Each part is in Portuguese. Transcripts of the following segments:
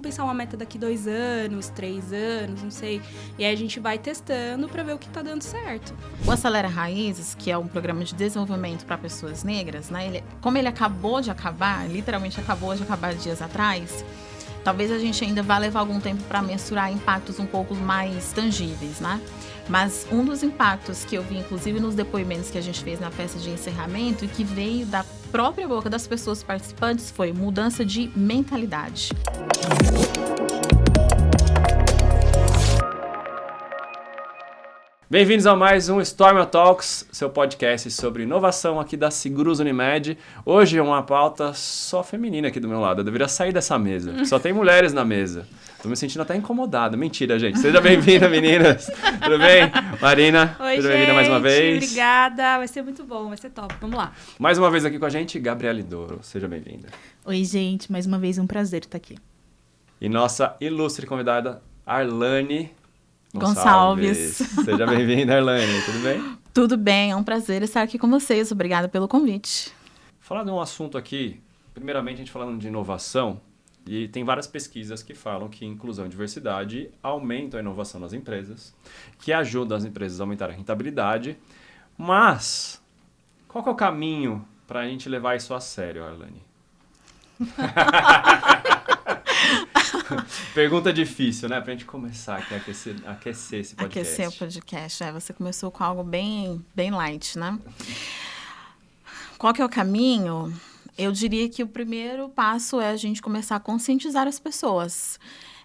vamos pensar uma meta daqui 2 anos, 3 anos, não sei. E aí a gente vai testando para ver o que tá dando certo. O Acelera Raízes, que é um programa de desenvolvimento para pessoas negras, né? Como ele acabou de acabar, literalmente acabou de acabar dias atrás, talvez a gente ainda vá levar algum tempo para mensurar impactos um pouco mais tangíveis, né? Mas um dos impactos que eu vi, inclusive nos depoimentos que a gente fez na festa de encerramento e que veio da própria boca das pessoas participantes foi mudança de mentalidade. Bem-vindos a mais um Storm Talks, seu podcast sobre inovação aqui da Seguros Unimed. Hoje é uma pauta só feminina aqui do meu lado. Eu deveria sair dessa mesa, porque só tem mulheres na mesa. Tô me sentindo até incomodado. Mentira, gente. Seja bem-vinda, meninas. Tudo bem? Marina, Oi, seja bem-vinda mais uma vez. Obrigada. Vai ser muito bom, vai ser top. Vamos lá. Mais uma vez aqui com a gente, Gabriele Douro. Seja bem-vinda. Oi, gente. Mais uma vez, um prazer estar aqui. E nossa ilustre convidada, Arlane Gonçalves. Seja bem-vinda, Arlane. Tudo bem? Tudo bem, é um prazer estar aqui com vocês. Obrigada pelo convite. Falar de um assunto aqui, primeiramente a gente falando de inovação, e tem várias pesquisas que falam que inclusão e diversidade aumentam a inovação nas empresas, que ajudam as empresas a aumentar a rentabilidade, mas qual que é o caminho para a gente levar isso a sério, Arlane? Pergunta difícil, né? Pra gente começar aqui a aquecer esse podcast. Aquecer o podcast, você começou com algo bem light, né? Qual que é o caminho? Eu diria que o primeiro passo é a gente começar a conscientizar as pessoas.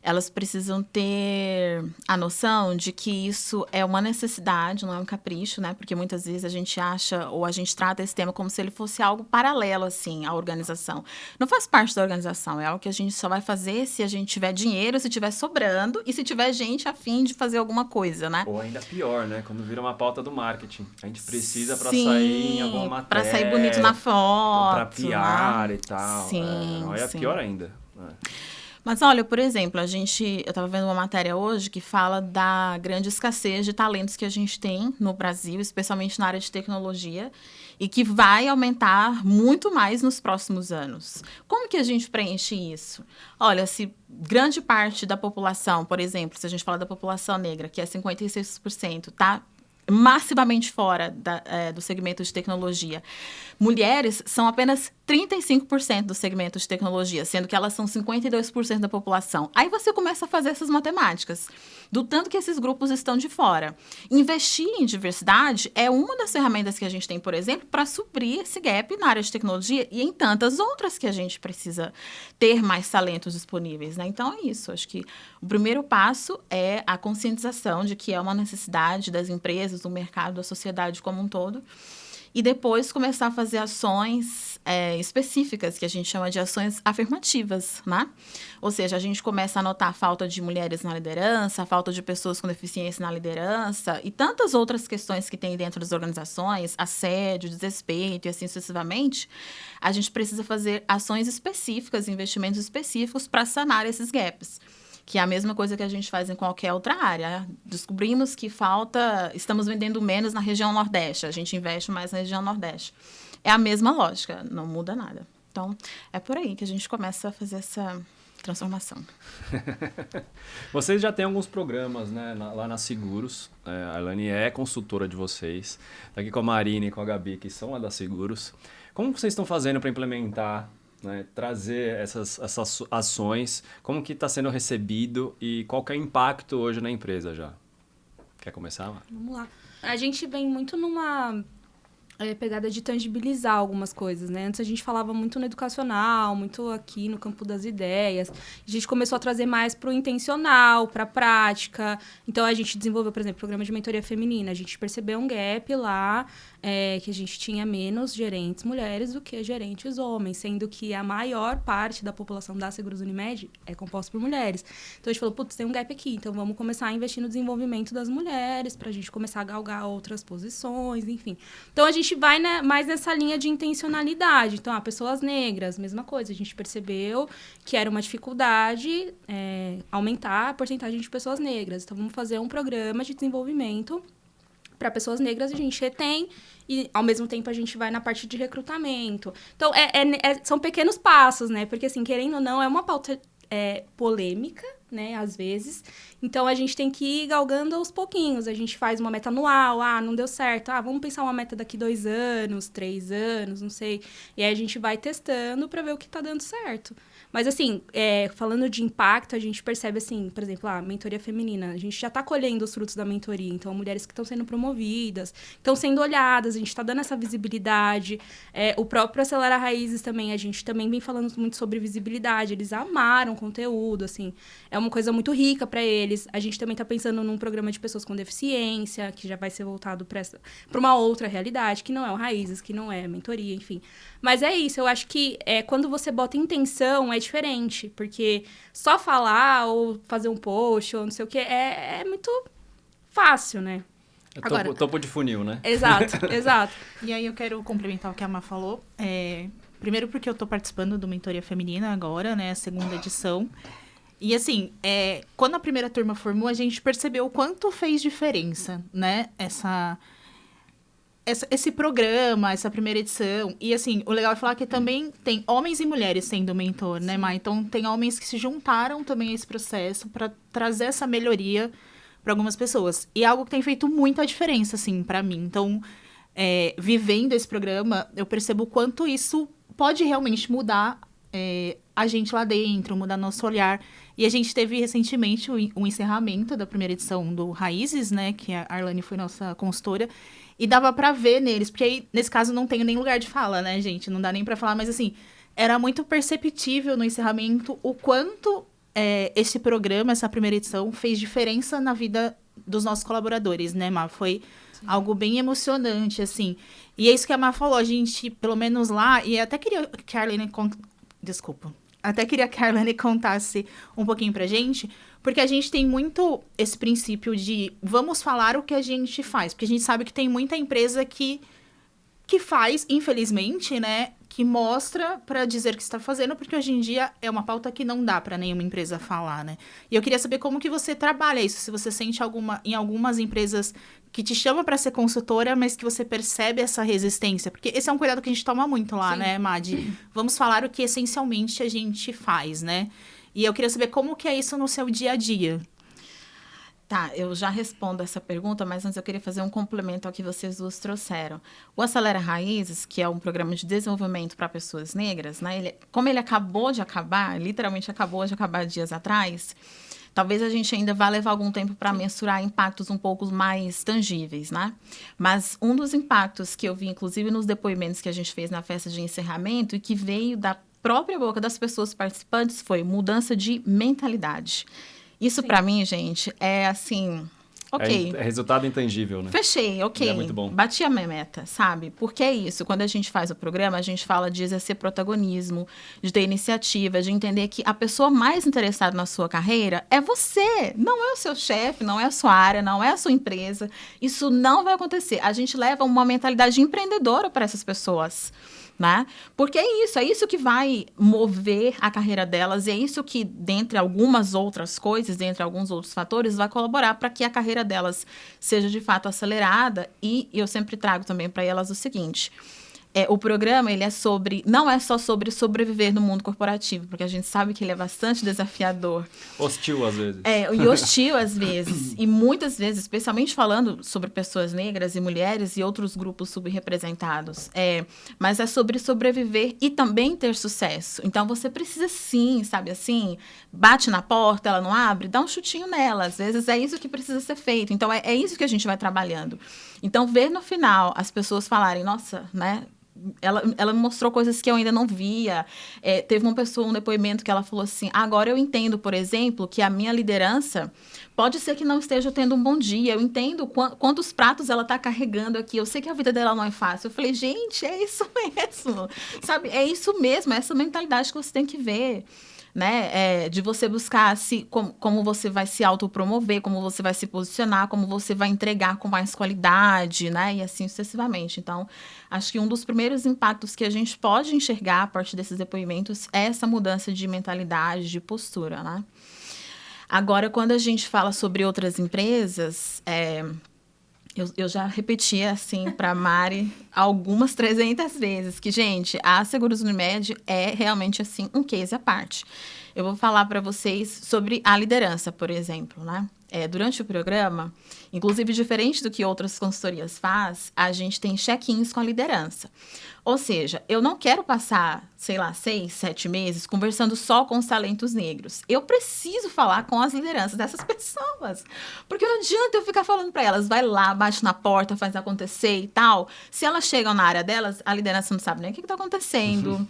Elas precisam ter a noção de que isso é uma necessidade, não é um capricho, né? Porque muitas vezes a gente acha ou a gente trata esse tema como se ele fosse algo paralelo, assim, à organização. Não faz parte da organização, é algo que a gente só vai fazer se a gente tiver dinheiro, se tiver sobrando e se tiver gente a fim de fazer alguma coisa, né? Ou ainda pior, né? Quando vira uma pauta do marketing. A gente precisa para Sim, sair em alguma matéria. Para sair bonito na foto. Para PR, né? E tal. Sim, é sim. pior ainda. Mas olha, por exemplo, eu estava vendo uma matéria hoje que fala da grande escassez de talentos que a gente tem no Brasil, especialmente na área de tecnologia, e que vai aumentar muito mais nos próximos anos. Como que a gente preenche isso? Olha, se grande parte da população, por exemplo, se a gente fala da população negra, que é 56%, tá massivamente fora do segmento de tecnologia. Mulheres são apenas 35% do segmento de tecnologia, sendo que elas são 52% da população. Aí você começa a fazer essas matemáticas, do tanto que esses grupos estão de fora. Investir em diversidade é uma das ferramentas que a gente tem, por exemplo, para suprir esse gap na área de tecnologia e em tantas outras que a gente precisa ter mais talentos disponíveis, né? Então é isso, acho que o primeiro passo é a conscientização de que é uma necessidade das empresas, do mercado, da sociedade como um todo. E depois começar a fazer ações específicas, que a gente chama de ações afirmativas, né? Ou seja, a gente começa a notar a falta de mulheres na liderança, a falta de pessoas com deficiência na liderança e tantas outras questões que tem dentro das organizações, assédio, desrespeito e assim sucessivamente. A gente precisa fazer ações específicas, investimentos específicos para sanar esses gaps. Que é a mesma coisa que a gente faz em qualquer outra área. Descobrimos que estamos vendendo menos na região Nordeste, a gente investe mais na região Nordeste. É a mesma lógica, não muda nada. Então, é por aí que a gente começa a fazer essa transformação. Vocês já têm alguns programas, né, lá na Seguros. A Arlane é consultora de vocês. Está aqui com a Marina e com a Gabi, que são lá da Seguros. Como vocês estão fazendo para implementar, né, trazer essas ações, como que está sendo recebido e qual que é o impacto hoje na empresa já? Quer começar, Mar? Vamos lá. A gente vem muito numa pegada de tangibilizar algumas coisas, né? Antes a gente falava muito no educacional, muito aqui no campo das ideias. A gente começou a trazer mais para o intencional, para a prática. Então, a gente desenvolveu, por exemplo, programa de mentoria feminina. A gente percebeu um gap lá, que a gente tinha menos gerentes mulheres do que gerentes homens, sendo que a maior parte da população da Seguros Unimed é composta por mulheres. Então, a gente falou, putz, tem um gap aqui, então vamos começar a investir no desenvolvimento das mulheres, para a gente começar a galgar outras posições, enfim. Então, a gente vai, né, mais nessa linha de intencionalidade. Então, pessoas negras, mesma coisa. A gente percebeu que era uma dificuldade aumentar a porcentagem de pessoas negras. Então, vamos fazer um programa de desenvolvimento para pessoas negras, a gente retém e, ao mesmo tempo, a gente vai na parte de recrutamento. Então, são pequenos passos, né? Porque, assim, querendo ou não, é uma pauta polêmica, né, às vezes. Então, a gente tem que ir galgando aos pouquinhos. A gente faz uma meta anual, não deu certo. Vamos pensar uma meta daqui 2 anos, 3 anos, não sei. E aí, a gente vai testando para ver o que tá dando certo. Mas, assim, falando de impacto, a gente percebe, assim, por exemplo, a mentoria feminina. A gente já tá colhendo os frutos da mentoria. Então, mulheres que estão sendo promovidas, estão sendo olhadas, a gente tá dando essa visibilidade. O próprio Acelera Raízes também, a gente também vem falando muito sobre visibilidade. Eles amaram o conteúdo, assim. É uma coisa muito rica para eles. A gente também está pensando num programa de pessoas com deficiência, que já vai ser voltado para uma outra realidade, que não é o Raízes, que não é a mentoria, enfim. Mas é isso, eu acho que quando você bota intenção, é diferente. Porque só falar ou fazer um post ou não sei o quê é muito fácil, né? Agora, topo de funil, né? Exato, exato. E aí eu quero complementar o que a Má falou. Primeiro porque eu tô participando do Mentoria Feminina agora, né? A segunda edição. E assim, quando a primeira turma formou, a gente percebeu o quanto fez diferença, né? Esse programa, essa primeira edição. E assim, o legal é falar que também tem homens e mulheres sendo mentor, né, Má? Então, tem homens que se juntaram também a esse processo para trazer essa melhoria para algumas pessoas. E é algo que tem feito muita diferença, assim, para mim. Então, vivendo esse programa, eu percebo o quanto isso pode realmente mudar a gente lá dentro, mudar nosso olhar. E a gente teve recentemente um encerramento da primeira edição do Raízes, né? Que a Arlane foi nossa consultora. E dava pra ver neles, porque aí, nesse caso, não tenho nem lugar de fala, né, gente? Não dá nem pra falar, mas assim, era muito perceptível no encerramento o quanto esse programa, essa primeira edição, fez diferença na vida dos nossos colaboradores, né, Má? Foi algo bem emocionante, assim. E é isso que a Má falou, a gente, pelo menos lá, e até queria que a Arlane... Desculpa. Até queria que a Arlane contasse um pouquinho pra gente, porque a gente tem muito esse princípio de vamos falar o que a gente faz, porque a gente sabe que tem muita empresa que faz, infelizmente, né, que mostra para dizer que está fazendo, porque hoje em dia é uma pauta que não dá para nenhuma empresa falar, né? E eu queria saber como que você trabalha isso, se você sente em algumas empresas que te chamam para ser consultora, mas que você percebe essa resistência, porque esse é um cuidado que a gente toma muito lá, sim, né, Madi? Vamos falar o que essencialmente a gente faz, né? E eu queria saber como que é isso no seu dia a dia. Tá, eu já respondo essa pergunta, mas antes eu queria fazer um complemento ao que vocês duas trouxeram. O Acelera Raízes, que é um programa de desenvolvimento para pessoas negras, né? Como ele acabou de acabar, literalmente acabou de acabar dias atrás, talvez a gente ainda vá levar algum tempo para mensurar impactos um pouco mais tangíveis, né? Mas um dos impactos que eu vi, inclusive nos depoimentos que a gente fez na festa de encerramento e que veio da própria boca das pessoas participantes foi mudança de mentalidade. Isso, para mim, gente, é assim... Ok. É resultado intangível, né? Fechei, ok. É muito bom. Bati a minha meta, sabe? Porque é isso. Quando a gente faz o programa, a gente fala de exercer protagonismo, de ter iniciativa, de entender que a pessoa mais interessada na sua carreira é você. Não é o seu chefe, não é a sua área, não é a sua empresa. Isso não vai acontecer. A gente leva uma mentalidade empreendedora para essas pessoas, né? Porque é isso que vai mover a carreira delas, e é isso que, dentre algumas outras coisas, dentre alguns outros fatores, vai colaborar para que a carreira delas seja de fato acelerada. E eu sempre trago também para elas o seguinte: o programa, ele não é só sobre sobreviver no mundo corporativo, porque a gente sabe que ele é bastante desafiador. Hostil, às vezes. E hostil, às vezes. E muitas vezes, especialmente falando sobre pessoas negras e mulheres e outros grupos subrepresentados. Mas é sobre sobreviver e também ter sucesso. Então, você precisa sim, sabe assim, bate na porta, ela não abre, dá um chutinho nela. Às vezes é isso que precisa ser feito. Então, é isso que a gente vai trabalhando. Então, ver no final as pessoas falarem, nossa, né? Ela me mostrou coisas que eu ainda não via. Teve um depoimento que ela falou assim: agora eu entendo, por exemplo, que a minha liderança pode ser que não esteja tendo um bom dia. Eu entendo quantos pratos ela está carregando aqui. Eu sei que a vida dela não é fácil. Eu falei, gente, é isso mesmo. Sabe? É isso mesmo, é essa mentalidade que você tem que ver. Né? De você buscar como você vai se autopromover, como você vai se posicionar, como você vai entregar com mais qualidade, né? E assim sucessivamente. Então, acho que um dos primeiros impactos que a gente pode enxergar a partir desses depoimentos é essa mudança de mentalidade, de postura, né? Agora, quando a gente fala sobre outras empresas, Eu já repeti, assim, para Mari algumas 300 vezes que, gente, a Seguros Unimed é realmente, assim, um case à parte. Eu vou falar para vocês sobre a liderança, por exemplo, né? Durante o programa, inclusive diferente do que outras consultorias faz, a gente tem check-ins com a liderança. Ou seja, eu não quero passar, sei lá, 6, 7 meses conversando só com os talentos negros. Eu preciso falar com as lideranças dessas pessoas. Porque não adianta eu ficar falando para elas, vai lá, bate na porta, faz acontecer e tal. Se elas chegam na área delas, a liderança não sabe nem o que está acontecendo.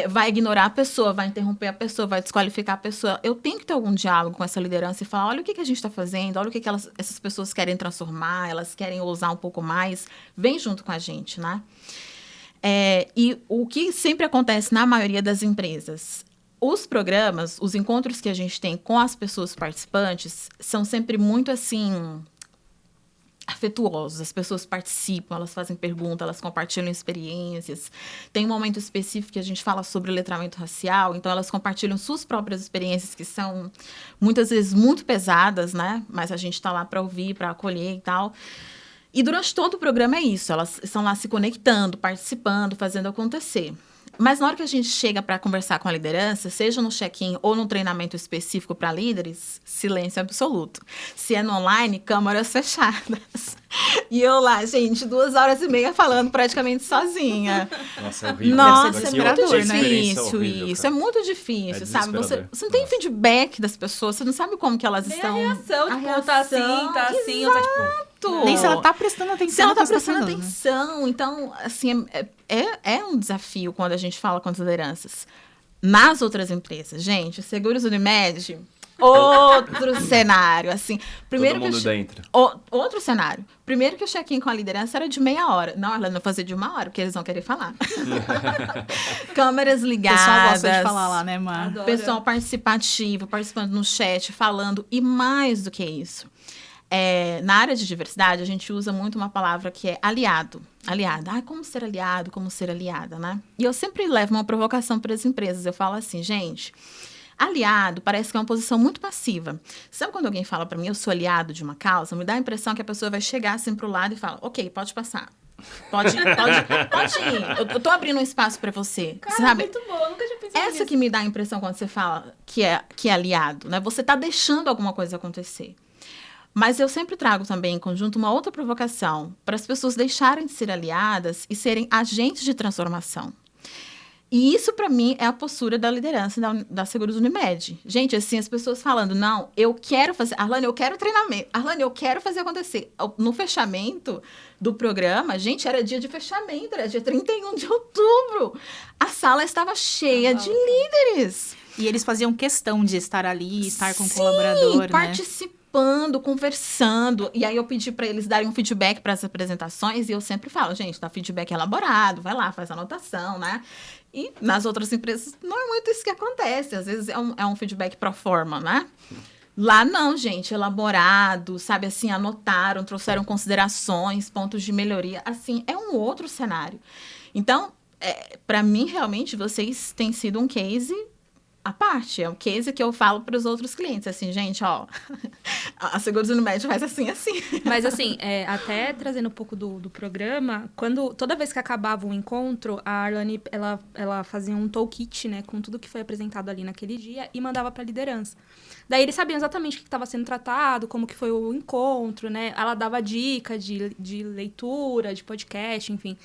Vai ignorar a pessoa, vai interromper a pessoa, vai desqualificar a pessoa. Eu tenho que ter algum diálogo com essa liderança e falar, olha o que a gente está fazendo, olha o que essas pessoas querem transformar, elas querem ousar um pouco mais. Vem junto com a gente, né? E o que sempre acontece na maioria das empresas, os programas, os encontros que a gente tem com as pessoas participantes são sempre muito, assim, afetuosos. As pessoas participam, elas fazem perguntas, elas compartilham experiências. Tem um momento específico que a gente fala sobre letramento racial, então elas compartilham suas próprias experiências, que são muitas vezes muito pesadas, né? Mas a gente está lá para ouvir, para acolher e tal. E durante todo o programa é isso, elas estão lá se conectando, participando, fazendo acontecer. Mas na hora que a gente chega para conversar com a liderança, seja no check-in ou num treinamento específico para líderes, silêncio absoluto. Se é no online, câmeras fechadas. E eu lá, gente, 2h30 falando praticamente sozinha. Nossa, é horrível. Nossa, Deve é ser muito desesperador, né? difícil isso. É muito difícil, sabe? Você não tem feedback das pessoas, você não sabe como que elas Nem estão... a reação, a tipo, tá assim, ou tá tipo... Nem se ela tá prestando atenção Se ela no tá que você prestando falando. atenção. Então, assim, é um desafio quando a gente fala com as lideranças. Nas outras empresas, gente, Seguros Unimed, outro cenário, assim. Primeiro Todo mundo dentro. Outro cenário. Primeiro que o check-in com a liderança era de meia hora. Não, ela não fazia de 1 hora, porque eles vão querer falar. Câmeras O ligadas. pessoal gosta de falar lá, né, Mar? Adoro. Pessoal participativo, participando no chat, falando. E mais do que isso. Na área de diversidade, a gente usa muito uma palavra que é aliado. Aliada. Ah, como ser aliado, como ser aliada, né? E eu sempre levo uma provocação para as empresas. Eu falo assim, gente, aliado parece que é uma posição muito passiva. Sabe quando alguém fala para mim, eu sou aliado de uma causa? Me dá a impressão que a pessoa vai chegar assim pro lado e fala, ok, pode passar. Pode ir. Eu tô abrindo um espaço para você. Cara, sabe? muito bom, eu nunca tinha pensado Essa nisso. que me dá a impressão quando você fala que é aliado, né? Você tá deixando alguma coisa acontecer. Mas eu sempre trago também em conjunto uma outra provocação para as pessoas deixarem de ser aliadas e serem agentes de transformação. E isso, para mim, é a postura da liderança da Seguros Unimed. Gente, assim, as pessoas falando, não, eu quero fazer... Arlane, eu quero treinamento. Arlane, eu quero fazer acontecer. No fechamento do programa, gente, era dia de fechamento, era dia 31 de outubro. A sala estava cheia de líderes. E eles faziam questão de estar ali, estar com o Sim, colaborador, né? participando, conversando. E aí eu pedi para eles darem um feedback para as apresentações e eu sempre falo, gente, dá feedback elaborado, vai lá, faz anotação, né? E nas outras empresas não é muito isso que acontece. Às vezes é um feedback pro forma, né? Lá não, gente, elaborado, sabe, assim, anotaram, trouxeram considerações, pontos de melhoria, assim, é um outro cenário. Então, para mim, realmente, vocês têm sido um case à parte, é um case que eu falo para os outros clientes, assim, gente, ó, a Seguros Unimed faz assim. Mas assim, até trazendo um pouco do programa, toda vez que acabava um encontro, a Arlane, ela fazia um toolkit, né, com tudo que foi apresentado ali naquele dia e mandava para a liderança. Daí eles sabiam exatamente o que estava sendo tratado, como que foi o encontro, né, ela dava dica de leitura, de podcast, enfim.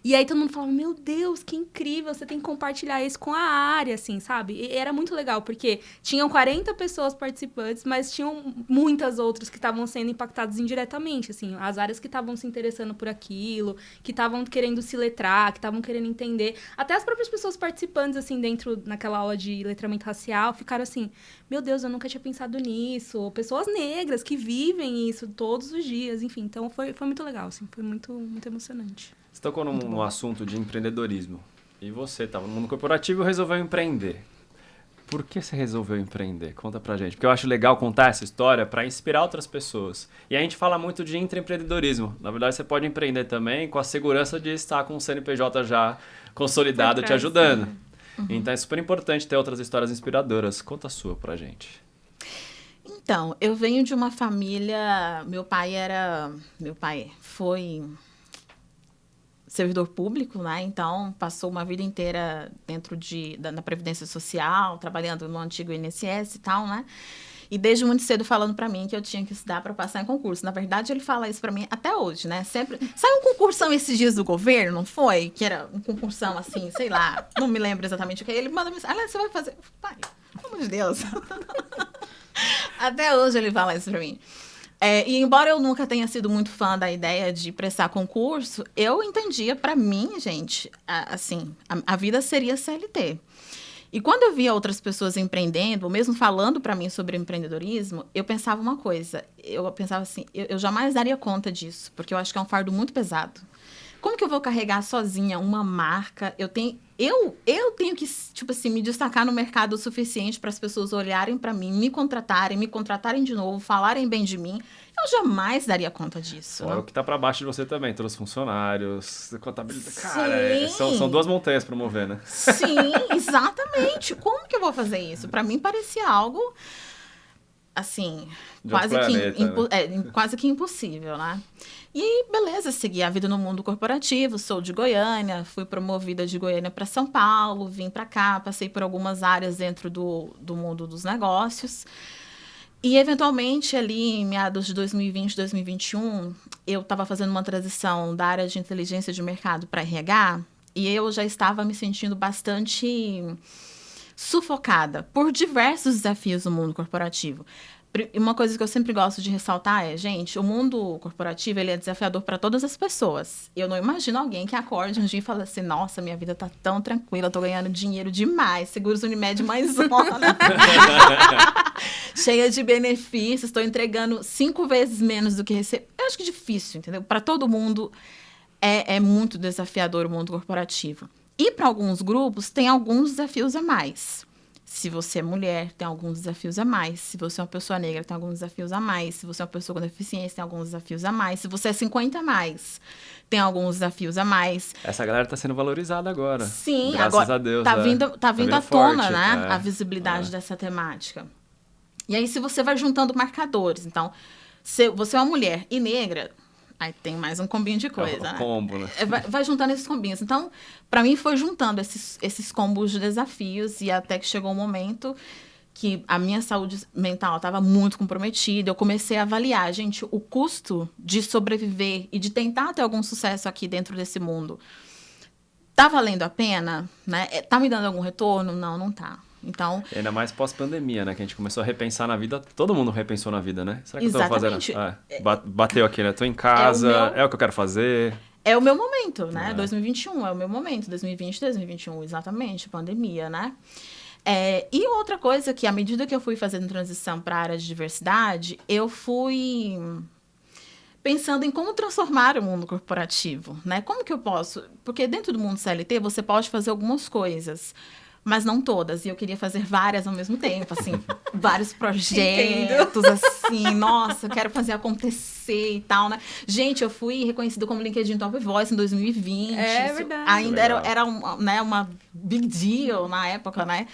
E aí todo mundo falava, meu Deus, que incrível, você tem que compartilhar isso com a área, assim, sabe? E era muito legal, porque tinham 40 pessoas participantes, mas tinham muitas outras que estavam sendo impactadas indiretamente, assim, as áreas que estavam se interessando por aquilo, que estavam querendo se letrar, que estavam querendo entender. Até as próprias pessoas participantes, assim, naquela aula de letramento racial, ficaram assim, meu Deus, eu nunca tinha pensado nisso. Ou pessoas negras que vivem isso todos os dias, enfim. Então, foi muito legal, assim, foi muito, muito emocionante. Você tocou num assunto de empreendedorismo. E você estava no mundo corporativo e resolveu empreender. Por que você resolveu empreender? Conta pra gente. Porque eu acho legal contar essa história para inspirar outras pessoas. E a gente fala muito de intraempreendedorismo. Na verdade, você pode empreender também com a segurança de estar com o CNPJ já consolidado te ajudando. Então é super importante ter outras histórias inspiradoras. Conta a sua pra gente. Então, eu venho de uma família... Meu pai foi servidor público, né? Então, passou uma vida inteira dentro da Previdência Social, trabalhando no antigo INSS e tal, né? E desde muito cedo falando pra mim que eu tinha que estudar para passar em concurso. Na verdade, ele fala isso pra mim até hoje, né? Sempre... Saiu um concursão esses dias do governo, não foi? Que era um concursão assim, sei lá, não me lembro exatamente o que. Ele manda mensagem, aliás, você vai fazer... Pai, pelo amor de Deus. Até hoje ele fala isso pra mim. E embora eu nunca tenha sido muito fã da ideia de prestar concurso, eu entendia pra mim, gente, assim, a vida seria CLT. E quando eu via outras pessoas empreendendo, ou mesmo falando para mim sobre empreendedorismo, eu pensava uma coisa. Eu pensava assim, eu jamais daria conta disso, porque eu acho que é um fardo muito pesado. Como que eu vou carregar sozinha uma marca? Eu tenho que, tipo assim, me destacar no mercado o suficiente para as pessoas olharem para mim, me contratarem de novo, falarem bem de mim. Eu jamais daria conta disso. Fora o que tá para baixo de você também, todos os funcionários, contabilidade. Sim. Cara, são duas montanhas para mover, né? Sim, exatamente. Como que eu vou fazer isso? Para mim parecia algo, assim, De outro planeta, quase que impossível, né? E beleza, segui a vida no mundo corporativo, sou de Goiânia, fui promovida de Goiânia para São Paulo, vim para cá, passei por algumas áreas dentro do mundo dos negócios. E, eventualmente, ali em meados de 2020, 2021, eu estava fazendo uma transição da área de inteligência de mercado para RH e eu já estava me sentindo bastante sufocada por diversos desafios do mundo corporativo. Uma coisa que eu sempre gosto de ressaltar é, gente, o mundo corporativo ele é desafiador para todas as pessoas. Eu não imagino alguém que acorde um dia e fala assim, nossa, minha vida tá tão tranquila, eu tô ganhando dinheiro demais, seguros Unimed mais zona. Cheia de benefícios, estou entregando 5 vezes menos do que recebo. Eu acho que é difícil, entendeu? Para todo mundo é muito desafiador o mundo corporativo. E para alguns grupos tem alguns desafios a mais. Se você é mulher, tem alguns desafios a mais. Se você é uma pessoa negra, tem alguns desafios a mais. Se você é uma pessoa com deficiência, tem alguns desafios a mais. Se você é 50 a mais, tem alguns desafios a mais. Essa galera tá sendo valorizada agora. Sim, graças agora a Deus. Tá vindo à tona, forte, né? A visibilidade dessa temática. E aí, se você vai juntando marcadores, então, se você é uma mulher e negra, aí tem mais um combinho de coisa, né? Combo, né? Vai juntando esses combinhos. Então, para mim, foi juntando esses combos de desafios e até que chegou um momento que a minha saúde mental estava muito comprometida. Eu comecei a avaliar, gente, o custo de sobreviver e de tentar ter algum sucesso aqui dentro desse mundo. Tá valendo a pena? Né? Tá me dando algum retorno? Não, não tá. Então, e ainda mais pós-pandemia, né? Que a gente começou a repensar na vida. Todo mundo repensou na vida, né? Será que exatamente. Eu tô fazendo? Bateu aqui, né? Tô em casa, é o que eu quero fazer. É o meu momento, né? 2021 é o meu momento. 2020, 2021, exatamente. Pandemia, né? E outra coisa que, à medida que eu fui fazendo transição para a área de diversidade, eu fui pensando em como transformar o mundo corporativo, né? Como que eu posso... Porque dentro do mundo CLT, você pode fazer algumas coisas, mas não todas. E eu queria fazer várias ao mesmo tempo, assim, vários projetos, assim, nossa, eu quero fazer acontecer e tal, né? Gente, eu fui reconhecida como LinkedIn Top Voice em 2020. É verdade. Ainda era uma big deal na época, né?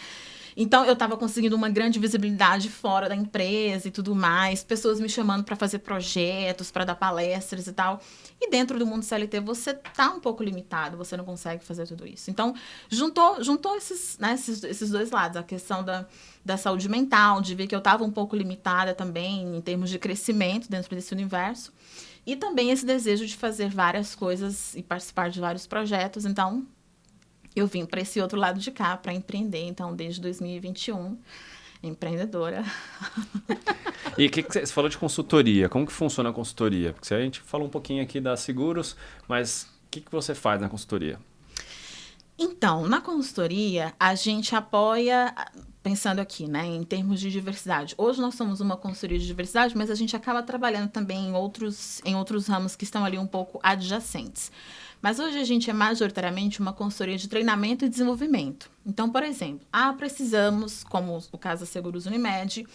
Então, eu estava conseguindo uma grande visibilidade fora da empresa e tudo mais. Pessoas me chamando para fazer projetos, para dar palestras e tal. E dentro do mundo CLT, você tá um pouco limitado. Você não consegue fazer tudo isso. Então, juntou esses dois lados. A questão da saúde mental, de ver que eu estava um pouco limitada também em termos de crescimento dentro desse universo. E também esse desejo de fazer várias coisas e participar de vários projetos. Então, eu vim para esse outro lado de cá, para empreender. Então, desde 2021, empreendedora. E que você falou de consultoria. Como que funciona a consultoria? Porque a gente falou um pouquinho aqui da Seguros, mas o que você faz na consultoria? Então, na consultoria, a gente apoia, pensando aqui, né, em termos de diversidade. Hoje nós somos uma consultoria de diversidade, mas a gente acaba trabalhando também em outros ramos que estão ali um pouco adjacentes. Mas hoje a gente é majoritariamente uma consultoria de treinamento e desenvolvimento. Então, por exemplo, precisamos, como o caso da Seguros Unimed,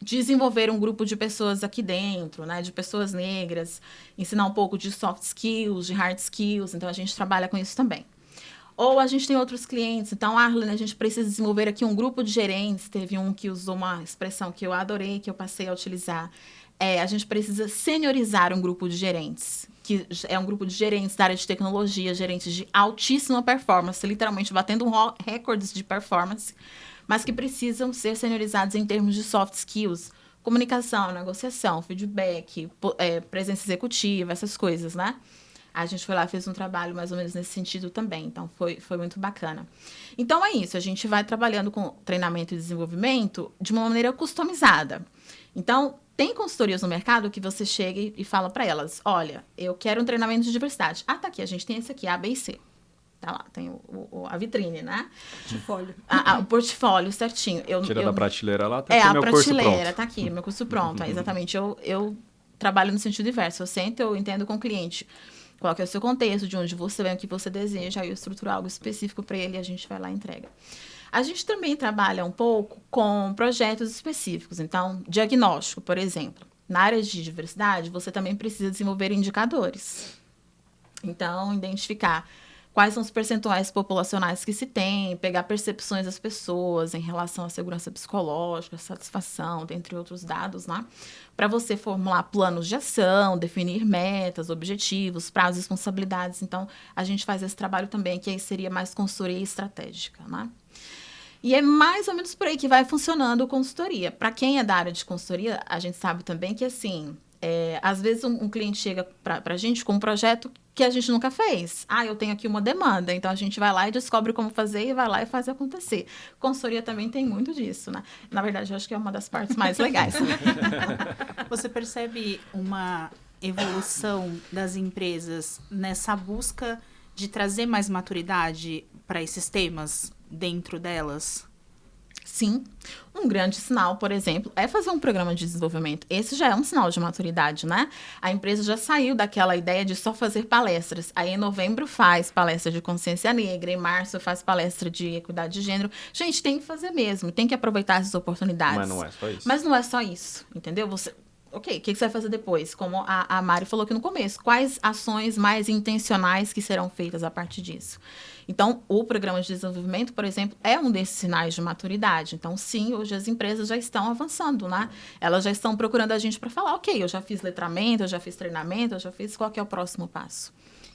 desenvolver um grupo de pessoas aqui dentro, né, de pessoas negras, ensinar um pouco de soft skills, de hard skills. Então, a gente trabalha com isso também. Ou a gente tem outros clientes. Então, Arlen, a gente precisa desenvolver aqui um grupo de gerentes. Teve um que usou uma expressão que eu adorei, que eu passei a utilizar. A gente precisa seniorizar um grupo de gerentes, que é um grupo de gerentes da área de tecnologia, gerentes de altíssima performance, literalmente batendo recordes de performance, mas que precisam ser seniorizados em termos de soft skills, comunicação, negociação, feedback, presença executiva, essas coisas, né? A gente foi lá e fez um trabalho mais ou menos nesse sentido também, então foi muito bacana. Então, é isso, a gente vai trabalhando com treinamento e desenvolvimento de uma maneira customizada. Então, tem consultorias no mercado que você chega e fala para elas, olha, eu quero um treinamento de diversidade. Ah, tá aqui, a gente tem esse aqui, A, B e C. Tá lá, tem a vitrine, né? Portfólio. O portfólio certinho. Tira da prateleira lá, tá aqui a meu curso pronto. prateleira, tá aqui, meu curso pronto. Exatamente, eu trabalho no sentido inverso. Eu sento, eu entendo com o cliente qual que é o seu contexto, de onde você vem, o que você deseja, aí eu estruturo algo específico para ele e a gente vai lá e entrega. A gente também trabalha um pouco com projetos específicos. Então, diagnóstico, por exemplo. Na área de diversidade, você também precisa desenvolver indicadores. Então, identificar quais são os percentuais populacionais que se tem, pegar percepções das pessoas em relação à segurança psicológica, satisfação, dentre outros dados, né? Para você formular planos de ação, definir metas, objetivos, prazos e responsabilidades. Então, a gente faz esse trabalho também, que aí seria mais consultoria estratégica, né? E é mais ou menos por aí que vai funcionando a consultoria. Para quem é da área de consultoria, a gente sabe também que, assim, às vezes um cliente chega para a gente com um projeto que a gente nunca fez. Ah, eu tenho aqui uma demanda. Então, a gente vai lá e descobre como fazer e vai lá e faz acontecer. Consultoria também tem muito disso, né? Na verdade, eu acho que é uma das partes mais legais. Você percebe uma evolução das empresas nessa busca de trazer mais maturidade para esses temas dentro delas? Sim. Um grande sinal, por exemplo, é fazer um programa de desenvolvimento. Esse já é um sinal de maturidade, né? A empresa já saiu daquela ideia de só fazer palestras. Aí, em novembro, faz palestra de consciência negra. Em março, faz palestra de equidade de gênero. Gente, tem que fazer mesmo. Tem que aproveitar essas oportunidades. Mas não é só isso. Mas não é só isso, entendeu? Ok, o que você vai fazer depois? Como a Mari falou aqui no começo, quais ações mais intencionais que serão feitas a partir disso? Então, o programa de desenvolvimento, por exemplo, é um desses sinais de maturidade. Então, sim, hoje as empresas já estão avançando, né? Elas já estão procurando a gente para falar, ok, eu já fiz letramento, eu já fiz treinamento, eu já fiz, qual que é o próximo passo?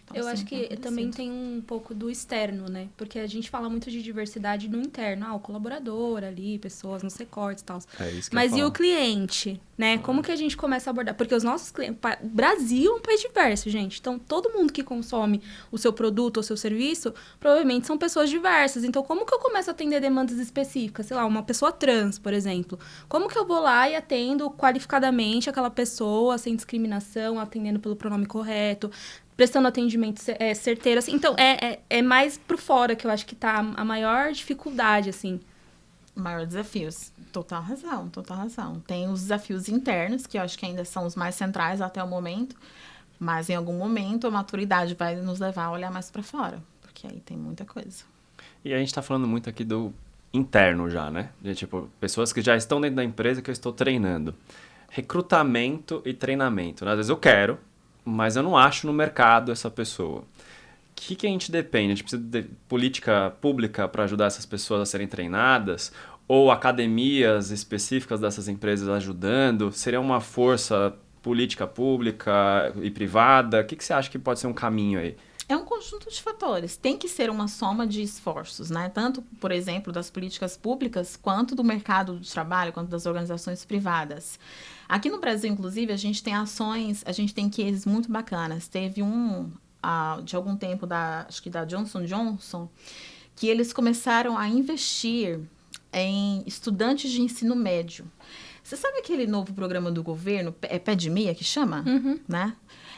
Então, Eu sim, acho que também tem um pouco do externo, né? Porque a gente fala muito de diversidade no interno. O colaborador ali, pessoas nos recortes e tal. É isso que Mas eu e ia o cliente, né? Como que a gente começa a abordar? Porque os nossos clientes... Brasil é um país diverso, gente. Então, todo mundo que consome o seu produto ou seu serviço, provavelmente são pessoas diversas. Então, como que eu começo a atender demandas específicas? Sei lá, uma pessoa trans, por exemplo. Como que eu vou lá e atendo qualificadamente aquela pessoa, sem discriminação, atendendo pelo pronome correto, prestando atendimento certeiro, assim. Então, é mais pro fora que eu acho que tá a maior dificuldade, assim. Maior desafios. Total razão, total razão. Tem os desafios internos, que eu acho que ainda são os mais centrais até o momento, mas em algum momento a maturidade vai nos levar a olhar mais para fora, porque aí tem muita coisa. E a gente tá falando muito aqui do interno já, né? De, tipo, pessoas que já estão dentro da empresa que eu estou treinando. Recrutamento e treinamento, né? Às vezes eu quero, mas eu não acho no mercado essa pessoa. O que a gente depende? A gente precisa de política pública para ajudar essas pessoas a serem treinadas? Ou academias específicas dessas empresas ajudando? Seria uma força política pública e privada? O que você acha que pode ser um caminho aí? É um conjunto de fatores. Tem que ser uma soma de esforços, né? Tanto, por exemplo, das políticas públicas, quanto do mercado de trabalho, quanto das organizações privadas. Aqui no Brasil, inclusive, a gente tem ações, a gente tem cases muito bacanas. Teve de algum tempo, acho que da Johnson & Johnson, que eles começaram a investir em estudantes de ensino médio. Você sabe aquele novo programa do governo, Pé de Meia, que chama? Uhum. Né?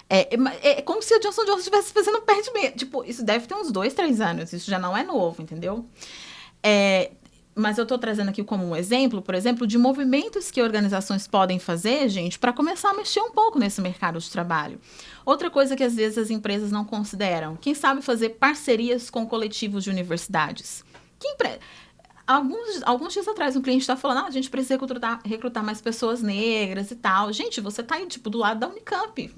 É como se a Johnson & Johnson estivesse fazendo Pé de Meia. Tipo, isso deve ter uns 2, 3 anos. Isso já não é novo, entendeu? Mas eu estou trazendo aqui como um exemplo, por exemplo, de movimentos que organizações podem fazer, gente, para começar a mexer um pouco nesse mercado de trabalho. Outra coisa que às vezes as empresas não consideram, quem sabe fazer parcerias com coletivos de universidades. Alguns dias atrás, um cliente está falando, a gente precisa recrutar mais pessoas negras e tal. Gente, você está aí, tipo, do lado da Unicamp.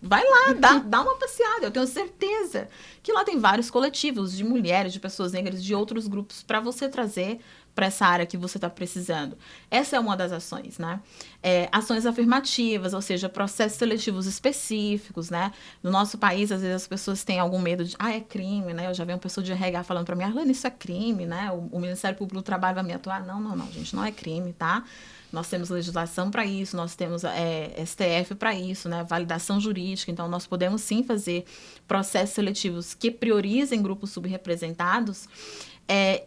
vai lá, dá uma passeada. Eu tenho certeza que lá tem vários coletivos de mulheres, de pessoas negras, de outros grupos, para você trazer para essa área que você está precisando. Essa é uma das ações, né? Ações afirmativas, ou seja, processos seletivos específicos, né? No nosso país, às vezes as pessoas têm algum medo de, é crime, né? Eu já vi uma pessoa de RH falando para mim, Arlane, isso é crime, né? O Ministério Público do Trabalho vai me atuar. Não, gente, não é crime, tá? Nós temos legislação para isso, nós temos STF para isso, né? Validação jurídica. Então, nós podemos sim fazer processos seletivos que priorizem grupos subrepresentados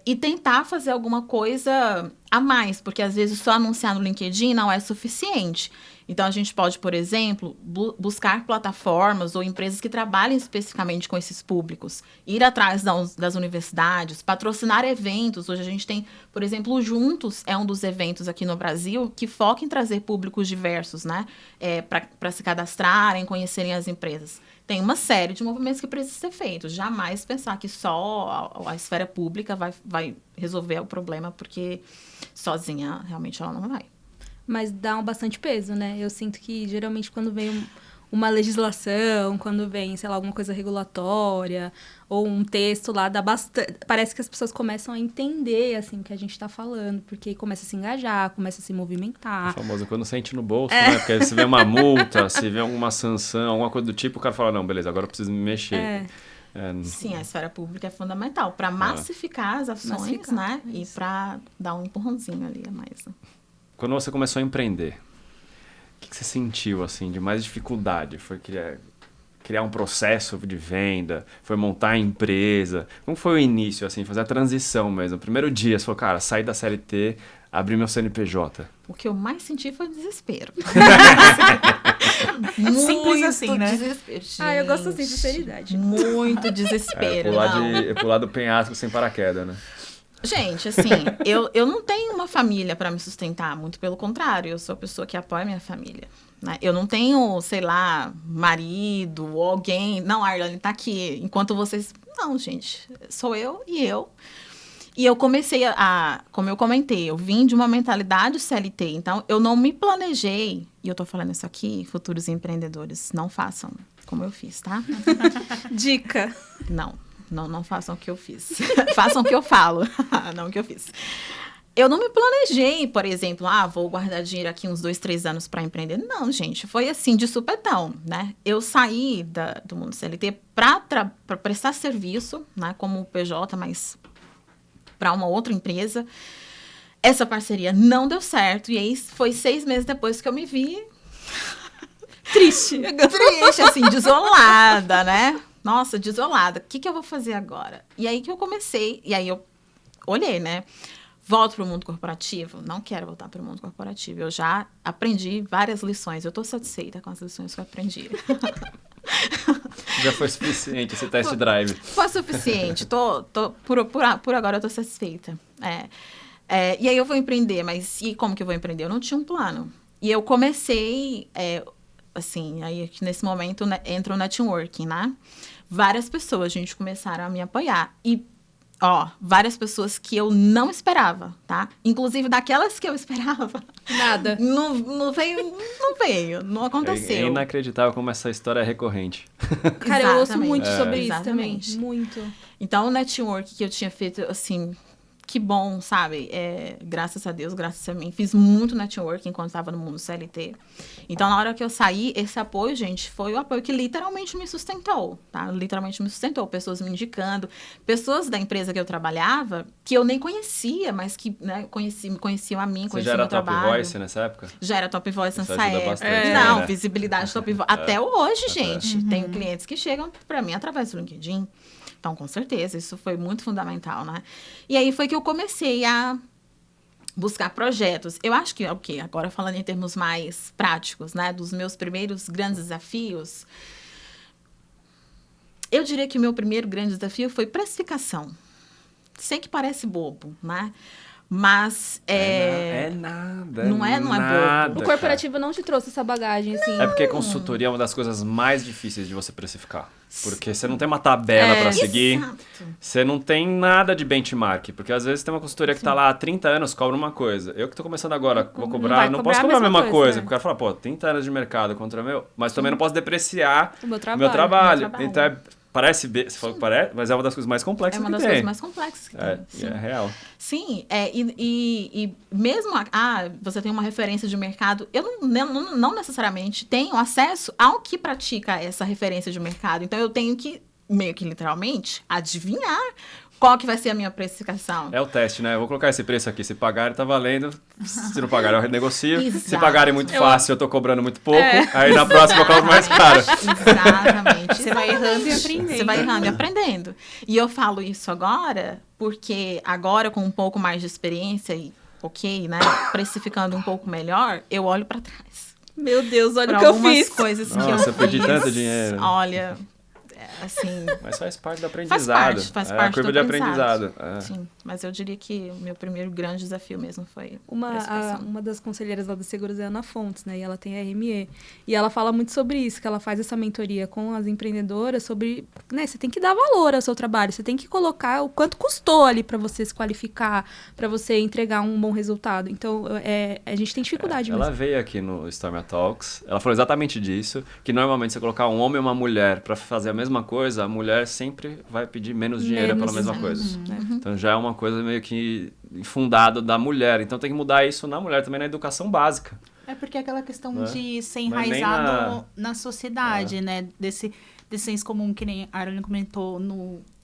e tentar fazer alguma coisa a mais, porque às vezes só anunciar no LinkedIn não é suficiente. Então, a gente pode, por exemplo, buscar plataformas ou empresas que trabalhem especificamente com esses públicos, ir atrás das universidades, patrocinar eventos. Hoje a gente tem, por exemplo, o Juntos é um dos eventos aqui no Brasil que foca em trazer públicos diversos, né, para se cadastrarem, conhecerem as empresas. Tem uma série de movimentos que precisam ser feitos. Jamais pensar que só a esfera pública vai resolver o problema, porque sozinha realmente ela não vai. Mas dá bastante peso, né? Eu sinto que, geralmente, quando vem uma legislação, quando vem, sei lá, alguma coisa regulatória, ou um texto lá, dá bastante... Parece que as pessoas começam a entender, assim, o que a gente tá falando, porque começa a se engajar, começa a se movimentar. O famoso quando sente no bolso, né? Porque aí se vê uma multa, se vê alguma sanção, alguma coisa do tipo, o cara fala, não, beleza, agora eu preciso me mexer. Sim, a esfera pública é fundamental para massificar as ações, né? E para dar um empurrãozinho ali a mais, né? Quando você começou a empreender, o que você sentiu, assim, de mais dificuldade? Foi criar um processo de venda? Foi montar a empresa? Como foi o início, assim, fazer a transição mesmo? O primeiro dia, você falou, cara, saí da CLT, abri meu CNPJ. O que eu mais senti foi desespero. Simples assim, né? Desespero. Gente, Eu gosto assim de sinceridade. Muito desespero. Pular do penhasco sem paraquedas, né? Gente, assim, eu não tenho uma família para me sustentar, muito pelo contrário, eu sou a pessoa que apoia a minha família, né? Eu não tenho, sei lá, marido ou alguém, não, a Arlane tá aqui, enquanto vocês... Não, gente, sou eu. E eu comecei como eu comentei, eu vim de uma mentalidade CLT, então eu não me planejei, e eu tô falando isso aqui, futuros empreendedores, não façam como eu fiz, tá? Dica. Não façam o que eu fiz. Façam o que eu falo, não o que eu fiz. Eu não me planejei, por exemplo, vou guardar dinheiro aqui uns 2, 3 anos para empreender. Não, gente, foi assim, de supetão, né? Eu saí do mundo CLT para prestar serviço, né, como PJ, mas para uma outra empresa. Essa parceria não deu certo, e aí foi 6 meses depois que eu me vi... Triste, assim, desolada, né? Nossa, desolada. O que eu vou fazer agora? E aí que eu comecei, e aí eu olhei, né? Volto para o mundo corporativo? Não quero voltar para o mundo corporativo. Eu já aprendi várias lições. Eu estou satisfeita com as lições que eu aprendi. Já foi suficiente esse test drive. Foi suficiente. Por agora eu estou satisfeita. E aí eu vou empreender, mas e como que eu vou empreender? Eu não tinha um plano. E eu comecei... assim, aí nesse momento entra o networking, né? Várias pessoas, gente, começaram a me apoiar. E, várias pessoas que eu não esperava, tá? Inclusive, daquelas que eu esperava... Nada. Não veio, não aconteceu. É inacreditável como essa história é recorrente. Cara, eu ouço muito sobre isso Exatamente. também. Muito. Então, o network que eu tinha feito, assim... Que bom, sabe? Graças a Deus, graças a mim. Fiz muito networking enquanto estava no mundo CLT. Então, na hora que eu saí, esse apoio, gente, foi o apoio que literalmente me sustentou, tá? Literalmente me sustentou. Pessoas me indicando. Pessoas da empresa que eu trabalhava, que eu nem conhecia, mas que me conheciam a mim, conheciam o meu trabalho. Você já era Top Voice nessa época? Já era Top Voice nessa ajuda época. bastante, Não, né? visibilidade Top Voice. Até hoje, gente. Tenho clientes que chegam para mim através do LinkedIn. Então, com certeza, isso foi muito fundamental, né? E aí foi que eu comecei a buscar projetos. Eu acho que, agora falando em termos mais práticos, né? Dos meus primeiros grandes desafios, eu diria que o meu primeiro grande desafio foi precificação. Sei que parece bobo, né? Mas É nada. Não é nada, bobo. O corporativo não te trouxe essa bagagem, assim. É porque consultoria é uma das coisas mais difíceis de você precificar. Porque você não tem uma tabela pra seguir. Exato. Você não tem nada de benchmark. Porque às vezes tem uma consultoria que tá lá há 30 anos, cobra uma coisa. Eu que tô começando agora, vou cobrar, vai não cobrar posso a cobrar a mesma mesma coisa, coisa. né? O cara fala, pô, 30 anos de mercado contra meu. Mas também não posso depreciar O meu o trabalho. meu trabalho. Meu trabalho. Então parece, você falou que parece, mas é uma das coisas mais É complexas uma que das tem. coisas mais complexas que tem. E é real. Sim, e mesmo você tem uma referência de mercado, eu não necessariamente tenho acesso ao que pratica essa referência de mercado. Então eu tenho que, meio que literalmente, adivinhar qual que vai ser a minha precificação. É o teste, né? Eu vou colocar esse preço aqui. Se pagarem, tá valendo. Se não pagarem, eu renegocio. Exato. Se pagarem muito fácil, eu tô cobrando muito pouco. Aí na próxima eu cobro mais caro. Exatamente. Você vai errando e aprendendo. Você vai errando e aprendendo. E eu falo isso agora, porque agora com um pouco mais de experiência e, né, precificando um pouco melhor, eu olho pra trás. Meu Deus, olha Pra o que eu algumas fiz. coisas que Nossa, eu eu perdi fiz. tanto dinheiro. Olha, assim, Mas faz parte do aprendizado. faz É parte a curva do de aprendizado. Sim, mas eu diria que o meu primeiro grande desafio mesmo foi Uma precificação. das conselheiras lá da Seguros é a Ana Fontes, né? E ela tem a RME. E ela fala muito sobre isso, que ela faz essa mentoria com as empreendedoras sobre, né? Você tem que dar valor ao seu trabalho, você tem que colocar o quanto custou ali para você se qualificar, para você entregar um bom resultado. Então, a gente tem dificuldade Ela mesmo. veio aqui no Stormia Talks, ela falou exatamente disso, que normalmente você colocar um homem e uma mulher para fazer a mesma coisa, a mulher sempre vai pedir menos dinheiro pela mesma coisa. Então já é uma coisa meio que fundada da mulher. Então tem que mudar isso na mulher, também na educação básica. É porque é aquela questão Né? de ser Não é nem enraizado na sociedade, né? Desse senso comum que nem a Arlen comentou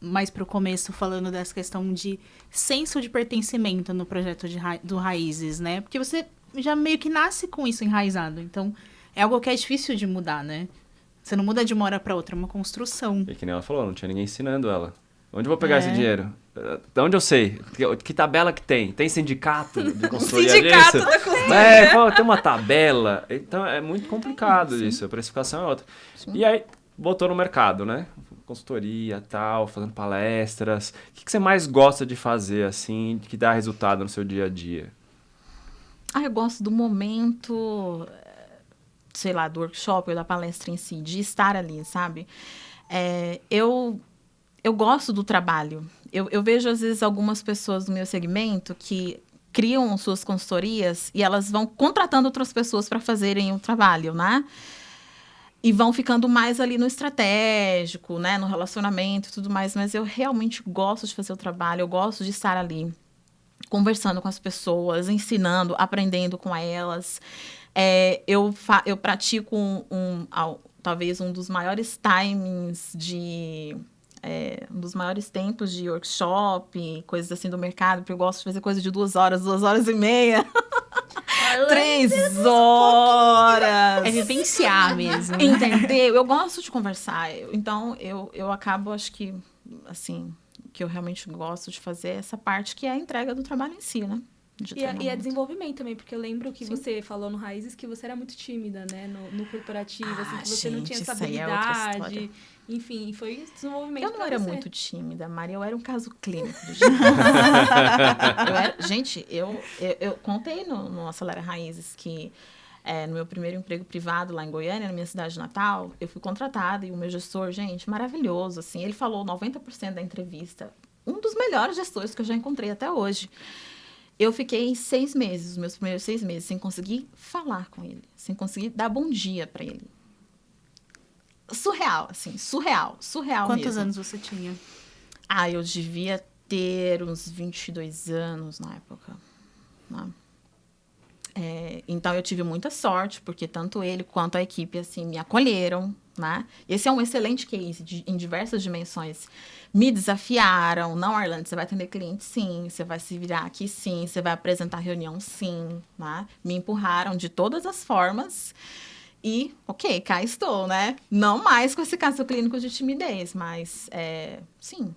mais pro começo, falando dessa questão de senso de pertencimento no projeto do Raízes, né? Porque você já meio que nasce com isso enraizado. Então, é algo que é difícil de mudar, né? Você não muda de uma hora para outra, é uma construção. E que nem ela falou, não tinha ninguém ensinando ela. Onde eu vou pegar esse dinheiro? De onde eu sei? Que tabela que tem? Tem sindicato de consultoria Sindicato disso? da consultoria. Tem uma tabela. Então é muito complicado isso. A precificação é outra. E aí, botou no mercado, né? Consultoria, tal, fazendo palestras. O que você mais gosta de fazer, assim, que dá resultado no seu dia a dia? Eu gosto do momento, sei lá, do workshop ou da palestra em si, de estar ali, sabe? Eu gosto do trabalho. Eu vejo, às vezes, algumas pessoas do meu segmento que criam suas consultorias e elas vão contratando outras pessoas para fazerem o trabalho, né? E vão ficando mais ali no estratégico, né? No relacionamento e tudo mais. Mas eu realmente gosto de fazer o trabalho, eu gosto de estar ali, conversando com as pessoas, ensinando, aprendendo com elas. Eu pratico talvez um dos maiores timings um dos maiores tempos de workshop, coisas assim do mercado, porque eu gosto de fazer coisa de 2 horas, 2 horas e meia. 3 horas. É vivenciar mesmo. Entendeu? Eu gosto de conversar. Então, eu acabo, acho que, assim, que eu realmente gosto de fazer essa parte que é a entrega do trabalho em si, né? E é desenvolvimento também, porque eu lembro que você falou no Raízes que você era muito tímida, né? No corporativo, assim, que você não tinha essa isso aí é outra habilidade. história. Enfim, foi desenvolvimento Eu não pra era você. muito tímida, Maria. Eu era um caso clínico. Gente, eu contei no Acelera Raízes que no meu primeiro emprego privado lá em Goiânia, na minha cidade natal, eu fui contratada e o meu gestor, gente, maravilhoso, assim, ele falou 90% da entrevista, um dos melhores gestores que eu já encontrei até hoje. Eu fiquei 6 meses, os meus primeiros 6 meses, sem conseguir falar com ele, sem conseguir dar bom dia para ele. Surreal, assim, surreal Quantos mesmo. anos você tinha? Eu devia ter uns 22 anos na época, né? Então, eu tive muita sorte, porque tanto ele quanto a equipe, assim, me acolheram, né? Esse é um excelente case em diversas dimensões. Me desafiaram. Não, Arlane, você vai atender cliente, sim. Você vai se virar aqui, sim. Você vai apresentar reunião, sim. Né? Me empurraram de todas as formas. E, ok, cá estou, né? Não mais com esse caso clínico de timidez, mas, sim,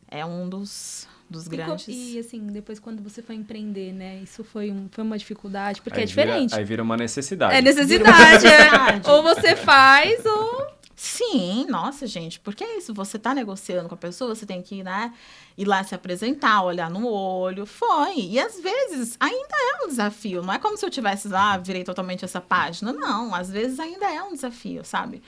é um dos grandes... E, assim, depois quando você foi empreender, né? Isso foi uma dificuldade, porque Aí é diferente. Aí vira uma necessidade. É necessidade, necessidade. Ou você faz, ou... Sim, nossa, gente, porque é isso, você tá negociando com a pessoa, você tem que, né, ir lá se apresentar, olhar no olho, e às vezes ainda é um desafio, não é como se eu tivesse lá, virei totalmente essa página, não, às vezes ainda é um desafio, sabe?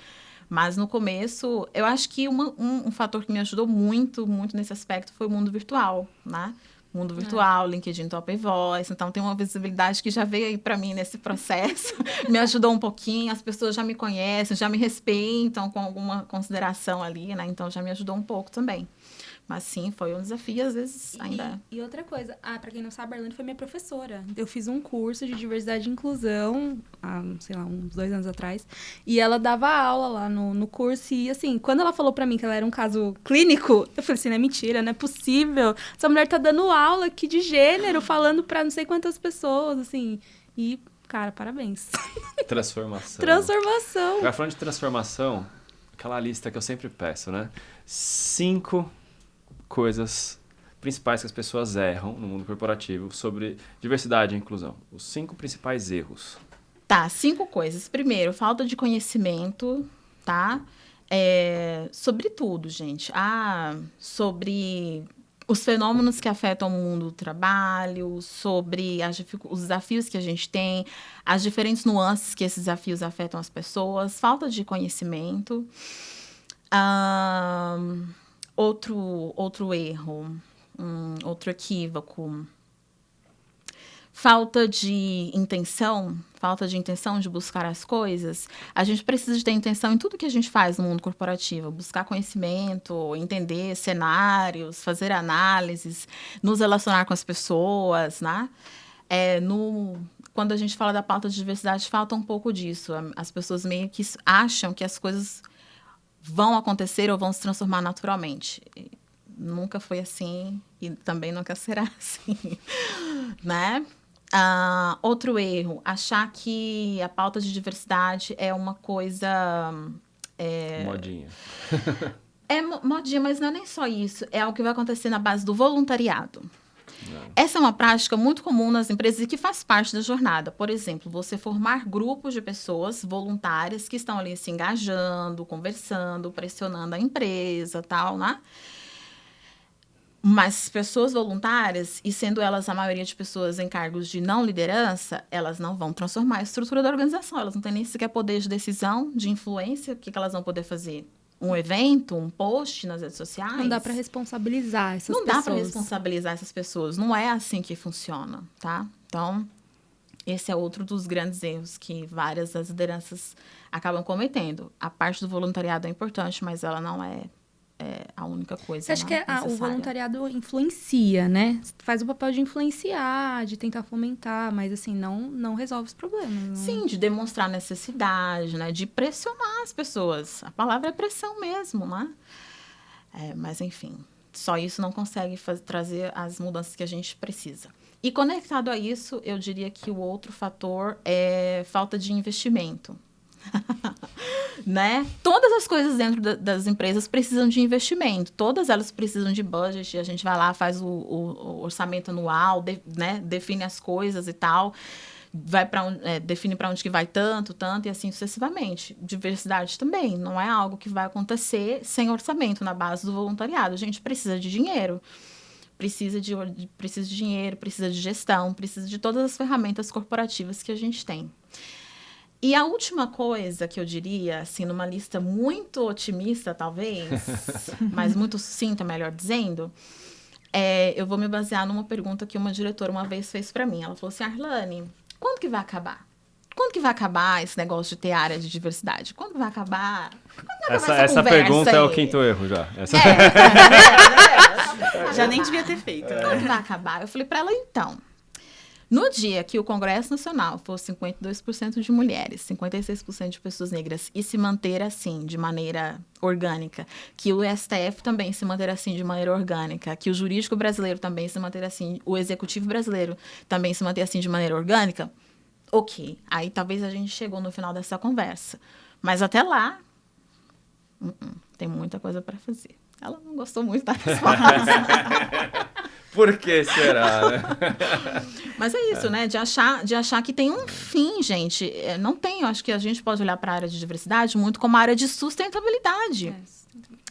Mas no começo, eu acho que um fator que me ajudou muito, muito nesse aspecto foi o mundo virtual, né? Mundo virtual, LinkedIn Top Voice, então tem uma visibilidade que já veio aí para mim nesse processo, me ajudou um pouquinho, as pessoas já me conhecem, já me respeitam com alguma consideração ali, né? Então já me ajudou um pouco também. Mas sim, foi um desafio, às vezes ainda é. E outra coisa, pra quem não sabe, a Arlane foi minha professora. Eu fiz um curso de diversidade e inclusão, há, sei lá, uns 2 anos atrás. E ela dava aula lá no curso. E, assim, quando ela falou pra mim que ela era um caso clínico, eu falei assim, não é mentira, não é possível. Essa mulher tá dando aula aqui de gênero, falando pra não sei quantas pessoas, assim. E, cara, parabéns. Transformação. Transformação. Agora, falando de transformação, aquela lista que eu sempre peço, né? 5 coisas principais que as pessoas erram no mundo corporativo sobre diversidade e inclusão. Os 5 principais erros. Tá, 5 coisas. Primeiro, falta de conhecimento, tá? Sobre tudo, gente. Sobre os fenômenos que afetam o mundo do trabalho, sobre os desafios que a gente tem, as diferentes nuances que esses desafios afetam as pessoas, falta de conhecimento. Outro erro, outro equívoco, falta de intenção de buscar as coisas. A gente precisa de ter intenção em tudo que a gente faz no mundo corporativo, buscar conhecimento, entender cenários, fazer análises, nos relacionar com as pessoas, né? Quando a gente fala da pauta de diversidade, falta um pouco disso. As pessoas meio que acham que as coisas vão acontecer ou vão se transformar naturalmente. Nunca foi assim e também nunca será assim, né? Outro erro, achar que a pauta de diversidade é uma coisa... Modinha. Modinha, mas não é nem só isso. É algo que vai acontecer na base do voluntariado. Essa é uma prática muito comum nas empresas e que faz parte da jornada. Por exemplo, você formar grupos de pessoas voluntárias que estão ali se engajando, conversando, pressionando a empresa, tal, né? Mas pessoas voluntárias, e sendo elas a maioria de pessoas em cargos de não liderança, elas não vão transformar a estrutura da organização. Elas não têm nem sequer poder de decisão, de influência. O que elas vão poder fazer? Um evento, um post nas redes sociais? Não dá para responsabilizar essas pessoas. Não dá para responsabilizar essas pessoas. Não é assim que funciona, tá? Então, esse é outro dos grandes erros que várias das lideranças acabam cometendo. A parte do voluntariado é importante, mas ela não é a única coisa. Você acha que o voluntariado influencia, né? Faz o papel de influenciar, de tentar fomentar, mas assim, não resolve os problemas. Não... Sim, de demonstrar necessidade, né? De pressionar as pessoas. A palavra é pressão mesmo, né? Mas, enfim, só isso não consegue trazer as mudanças que a gente precisa. E conectado a isso, eu diria que o outro fator é falta de investimento. Né? Todas as coisas dentro das empresas precisam de investimento. Todas elas precisam de budget. A gente vai lá, faz o orçamento anual, né? Define as coisas e tal. Define para onde que vai tanto, e assim sucessivamente. Diversidade também. Não é algo que vai acontecer sem orçamento na base do voluntariado. A gente precisa de dinheiro. Precisa de dinheiro, precisa de gestão, precisa de todas as ferramentas corporativas que a gente tem. E a última coisa que eu diria, assim, numa lista muito otimista, talvez, mas muito sucinta, melhor dizendo, eu vou me basear numa pergunta que uma diretora uma vez fez para mim. Ela falou assim, Arlane, quando que vai acabar? Quando que vai acabar esse negócio de ter área de diversidade? Quando vai acabar? Essa pergunta é o 5º erro já. Já nem devia ter feito. Quando vai acabar? Eu falei para ela, então... No dia que o Congresso Nacional for 52% de mulheres, 56% de pessoas negras e se manter assim, de maneira orgânica, que o STF também se manter assim, de maneira orgânica, que o jurídico brasileiro também se manter assim, o executivo brasileiro também se manter assim, de maneira orgânica, ok. Aí talvez a gente chegou no final dessa conversa. Mas até lá, tem muita coisa para fazer. Ela não gostou muito da resposta. Por que será, né? Mas é isso, né? De achar que tem um fim, gente. Não tem, eu acho que a gente pode olhar para a área de diversidade muito como a área de sustentabilidade.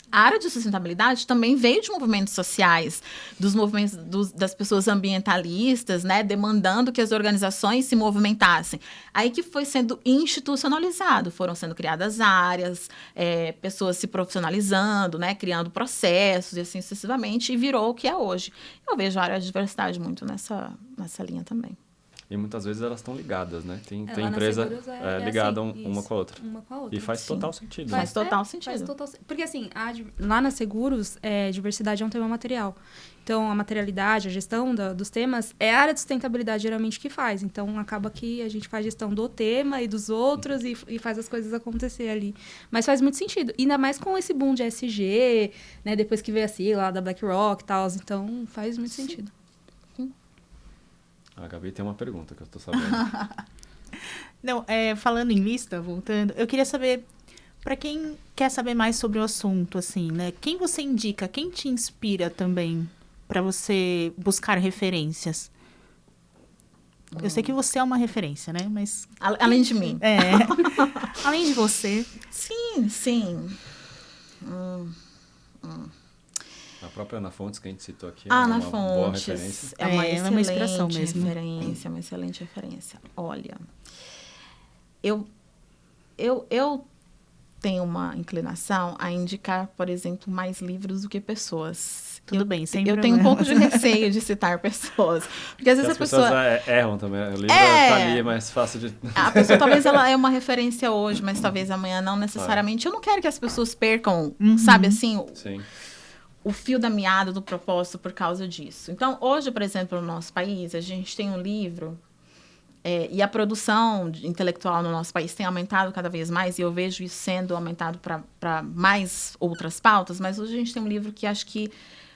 A área de sustentabilidade também veio de movimentos sociais, dos movimentos das pessoas ambientalistas, né, demandando que as organizações se movimentassem. Aí que foi sendo institucionalizado, foram sendo criadas áreas, pessoas se profissionalizando, né, criando processos e assim sucessivamente, e virou o que é hoje. Eu vejo a área de diversidade muito nessa linha também. E muitas vezes elas estão ligadas, né? Tem Lá na empresa Seguros ligada assim, uma com a outra. Uma com a outra. E faz Sim. total sentido. Faz total sentido. Porque assim, lá na Seguros, diversidade é um tema material. Então, a materialidade, a gestão dos temas, é a área de sustentabilidade geralmente que faz. Então, acaba que a gente faz gestão do tema e dos outros e faz as coisas acontecer ali. Mas faz muito sentido. Ainda mais com esse boom de ESG, né? Depois que veio a sigla da BlackRock e tal. Então, faz muito sentido. A Gabi tem uma pergunta que eu tô sabendo. Não, falando em lista, voltando, eu queria saber, para quem quer saber mais sobre o assunto, assim, né? Quem você indica, quem te inspira também para você buscar referências? Eu sei que você é uma referência, né? Mas... Além de mim. Além de você. Sim. A própria Ana Fontes, que a gente citou aqui, Ana é uma boa Fontes referência. é uma uma inspiração excelente mesmo. referência, uma excelente referência. Olha, eu tenho uma inclinação a indicar, por exemplo, mais livros do que pessoas. Tudo bem, sem Eu tenho um pouco de receio de citar pessoas. Porque às vezes As pessoas erram também. O livro tá ali, é mais fácil de... A pessoa talvez ela é uma referência hoje, mas talvez amanhã não necessariamente. Eu não quero que as pessoas percam, sabe assim, Sim. o fio da meada do propósito por causa disso. Então, hoje, por exemplo, no nosso país, a gente tem um livro e a produção intelectual no nosso país tem aumentado cada vez mais, e eu vejo isso sendo aumentado para mais outras pautas, mas hoje a gente tem um livro que acho que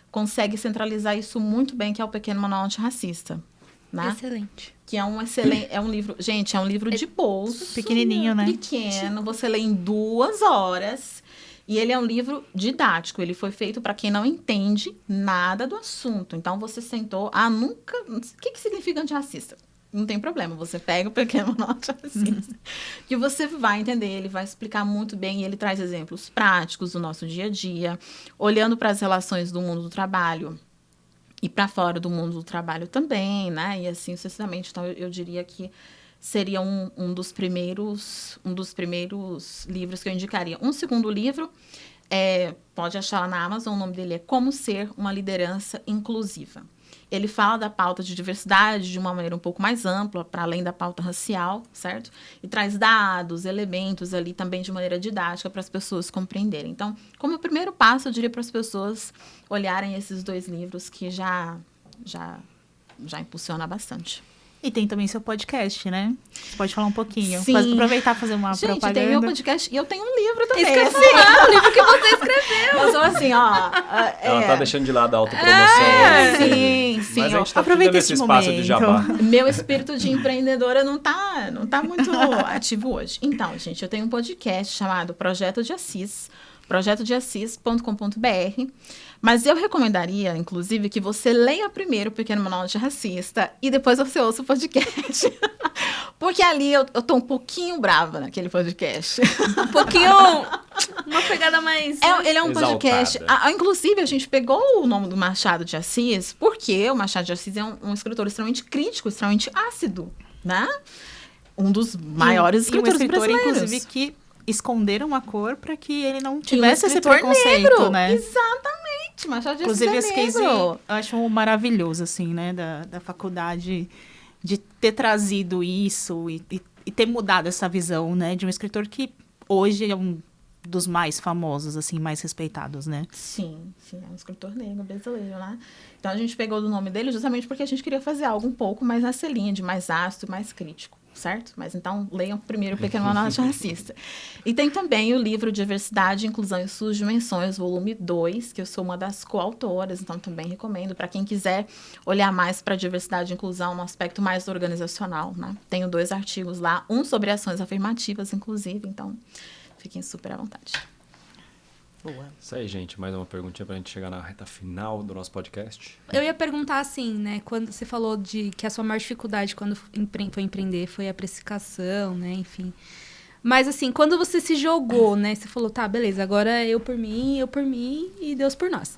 consegue centralizar isso muito bem, que é o Pequeno Manual Antirracista. Né? Excelente. Que é um excelente... É um livro... Gente, é um livro de bolso. Pequenininho, né? Pequeno. Você lê em 2 horas. E ele é um livro didático. Ele foi feito para quem não entende nada do assunto. Então, você sentou... nunca... O que significa antirracista? Não tem problema. Você pega o Pequeno Manual Antirracista. Que você vai entender. Ele vai explicar muito bem. E ele traz exemplos práticos do nosso dia a dia. Olhando para as relações do mundo do trabalho. E para fora do mundo do trabalho também, né? E assim sucessivamente. Então, eu diria que seria um dos primeiros livros que eu indicaria. Um segundo livro, pode achar lá na Amazon, o nome dele é Como Ser uma Liderança Inclusiva. Ele fala da pauta de diversidade de uma maneira um pouco mais ampla, para além da pauta racial, certo? E traz dados, elementos ali também de maneira didática para as pessoas compreenderem. Então, como primeiro passo, eu diria para as pessoas olharem esses 2 livros que já impulsiona bastante. E tem também seu podcast, né? Você pode falar um pouquinho. Sim. Pode aproveitar e fazer uma Gente, propaganda. tem meu podcast e eu tenho um livro também. Esqueci, o livro que você escreveu. Eu sou assim, ó... Ela tá deixando de lado a autopromoção. Sim. Mas a gente tá aproveita dando esse esse espaço de momento. jabá. Meu espírito de empreendedora não tá muito ativo hoje. Então, gente, eu tenho um podcast chamado Projeto de Assis, projetodeassis.com.br. Mas eu recomendaria, inclusive, que você leia primeiro o Pequeno Manual Antirracista e depois você ouça o podcast. Porque ali eu tô um pouquinho brava naquele podcast. Um pouquinho... Uma pegada mais... Ele é um Exaltada. podcast... inclusive, a gente pegou o nome do Machado de Assis porque o Machado de Assis é um escritor extremamente crítico, extremamente ácido, né? Um dos maiores escritores brasileiros. Inclusive, que esconderam a cor para que ele não tivesse esse escritor preconceito, negro. né? Exatamente, Machado de Assis Inclusive, é esse case negro. eu acho maravilhoso, assim, né? Da faculdade, de ter trazido isso e ter mudado essa visão, né? De um escritor que hoje é um dos mais famosos, assim, mais respeitados, né? Sim, é um escritor negro brasileiro, né? Então, a gente pegou do nome dele justamente porque a gente queria fazer algo um pouco mais nessa linha, de mais ácido, mais crítico, certo? Mas então, leiam primeiro o Pequeno Manual Antirracista. E tem também o livro Diversidade, Inclusão e Suas Dimensões, volume 2, que eu sou uma das coautoras, então também recomendo para quem quiser olhar mais para diversidade e inclusão no aspecto mais organizacional, né? Tenho 2 artigos lá, um sobre ações afirmativas, inclusive, então fiquem super à vontade. Boa. Isso aí, gente. Mais uma perguntinha pra gente chegar na reta final do nosso podcast. Eu ia perguntar assim, né? Quando você falou de que a sua maior dificuldade quando foi empreender foi a precificação, né? Enfim. Mas assim, quando você se jogou, né? Você falou, tá, beleza, agora eu por mim e Deus por nós.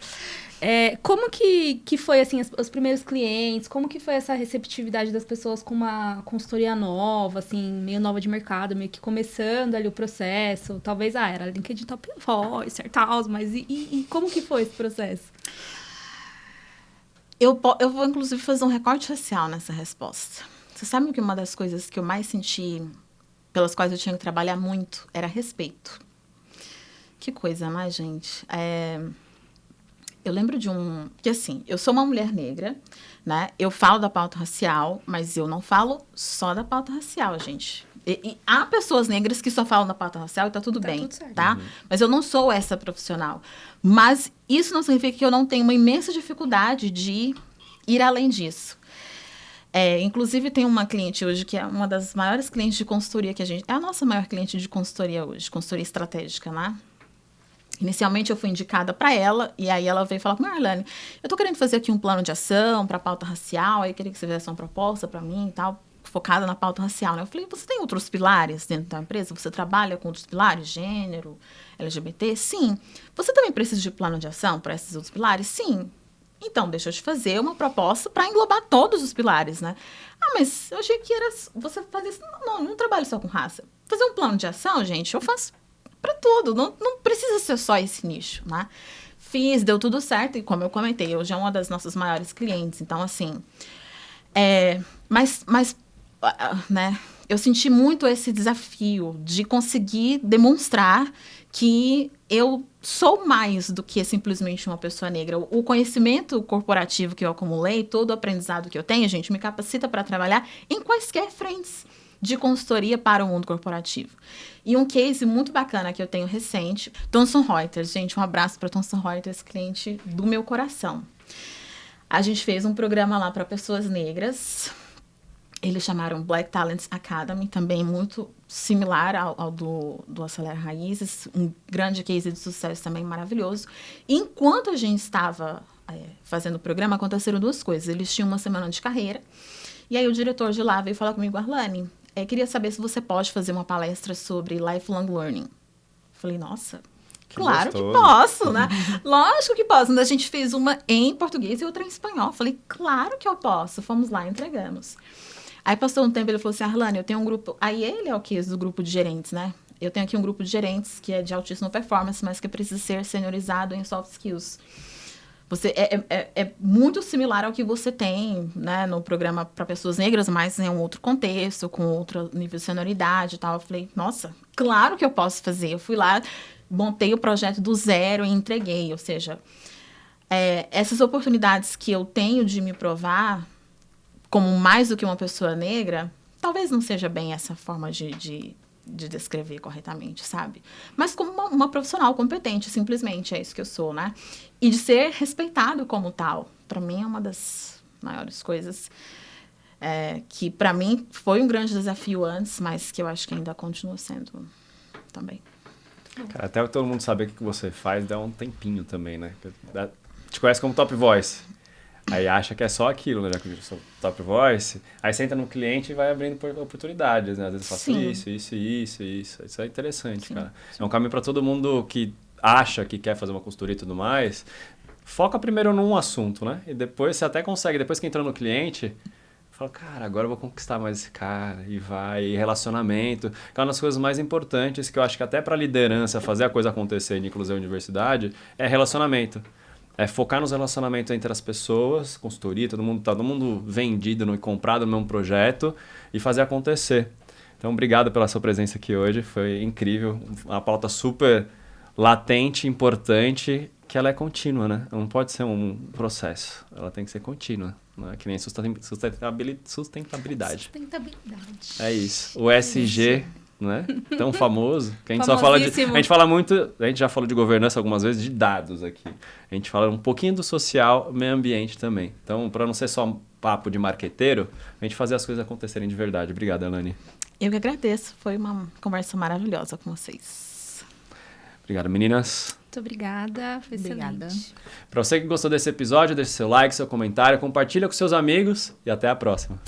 Como que foi, assim, os primeiros clientes? Como que foi essa receptividade das pessoas com uma consultoria nova, assim, meio nova de mercado, meio que começando ali o processo? Talvez, era LinkedIn Top Voice, tal, mas e como que foi esse processo? Eu vou, inclusive, fazer um recorte racial nessa resposta. Você sabe que uma das coisas que eu mais senti, pelas quais eu tinha que trabalhar muito, era respeito. Que coisa, né, gente? Eu lembro de que assim, eu sou uma mulher negra, né? Eu falo da pauta racial, mas eu não falo só da pauta racial, gente. E há pessoas negras que só falam da pauta racial e tá tudo bem, tudo certo. tá? Mas eu não sou essa profissional. Mas isso não significa que eu não tenho uma imensa dificuldade de ir além disso. Inclusive, tem uma cliente hoje que é uma das maiores clientes de consultoria que a gente... É a nossa maior cliente de consultoria hoje, consultoria estratégica, né? Inicialmente, eu fui indicada para ela, e aí ela veio falar comigo, Arlane, eu tô querendo fazer aqui um plano de ação para a pauta racial, aí eu queria que você fizesse uma proposta para mim e tal, focada na pauta racial, né? Eu falei, você tem outros pilares dentro da empresa? Você trabalha com outros pilares? Gênero, LGBT? Sim. Você também precisa de plano de ação para esses outros pilares? Sim. Então, deixa eu te fazer uma proposta para englobar todos os pilares, né? Mas eu achei que era... Você fazer isso... Não trabalho só com raça. Fazer um plano de ação, gente, eu faço para tudo, não precisa ser só esse nicho, né? Fiz, deu tudo certo, e como eu comentei, hoje é uma das nossas maiores clientes, então, assim, mas né, eu senti muito esse desafio de conseguir demonstrar que eu sou mais do que simplesmente uma pessoa negra. O conhecimento corporativo que eu acumulei, todo o aprendizado que eu tenho, gente, me capacita para trabalhar em quaisquer frentes de consultoria para o mundo corporativo. E um case muito bacana que eu tenho recente, Thomson Reuters. Gente, um abraço para Thomson Reuters, cliente do meu coração. A gente fez um programa lá para pessoas negras. Eles chamaram Black Talents Academy, também muito similar ao do Acelera Raízes. Um grande case de sucesso também maravilhoso. E enquanto a gente estava fazendo o programa, aconteceram duas coisas. Eles tinham uma semana de carreira. E aí o diretor de lá veio falar comigo, Arlane, queria saber se você pode fazer uma palestra sobre lifelong learning. Falei, nossa, claro que posso, né? Lógico que posso. A gente fez uma em português e outra em espanhol. Falei, claro que eu posso. Fomos lá, entregamos. Aí passou um tempo, ele falou assim, Arlane, eu tenho um grupo... Aí ele é o case do grupo de gerentes, né? Eu tenho aqui um grupo de gerentes que é de altíssima performance, mas que precisa ser seniorizado em soft skills. Você é muito similar ao que você tem, né, no programa para pessoas negras, mas em um outro contexto, com outro nível de senioridade e tal. Eu falei, nossa, claro que eu posso fazer. Eu fui lá, montei o projeto do zero e entreguei. Ou seja, essas oportunidades que eu tenho de me provar como mais do que uma pessoa negra, talvez não seja bem essa forma de descrever corretamente, sabe? Mas como uma profissional competente, simplesmente, é isso que eu sou, né? E de ser respeitado como tal. Para mim, é uma das maiores coisas que, para mim, foi um grande desafio antes, mas que eu acho que ainda continua sendo também. Cara, até todo mundo saber o que você faz dá um tempinho também, né? Te conhece como Top Voice. Aí acha que é só aquilo, né? Já que eu sou Top Voice. Aí você entra no cliente e vai abrindo oportunidades, né? Às vezes eu faço isso. Isso é interessante, sim, cara. Sim. É um caminho para todo mundo que acha que quer fazer uma consultoria e tudo mais. Foca primeiro num assunto, né? E depois você até consegue, depois que entra no cliente, fala, cara, agora eu vou conquistar mais esse cara. E vai, e relacionamento. Que é uma das coisas mais importantes que eu acho que até para liderança, fazer a coisa acontecer em inclusão e universidade, é relacionamento. É focar nos relacionamentos entre as pessoas, consultoria, todo mundo vendido e comprado no mesmo projeto e fazer acontecer. Então, obrigado pela sua presença aqui hoje, foi incrível. Uma pauta super latente, importante, que ela é contínua, né? Não pode ser um processo, ela tem que ser contínua. Não é que nem sustentabilidade. É isso. O SG... Né? Tão famoso, que a gente só fala a gente fala muito, a gente já falou de governança algumas vezes, de dados aqui. A gente fala um pouquinho do social, meio ambiente também. Então, para não ser só um papo de marqueteiro, a gente fazer as coisas acontecerem de verdade. Obrigado, Arlane. Eu que agradeço, foi uma conversa maravilhosa com vocês. Obrigado, meninas. Muito obrigada, foi Obrigada. excelente. Para você que gostou desse episódio, deixe seu like, seu comentário, compartilha com seus amigos e até a próxima.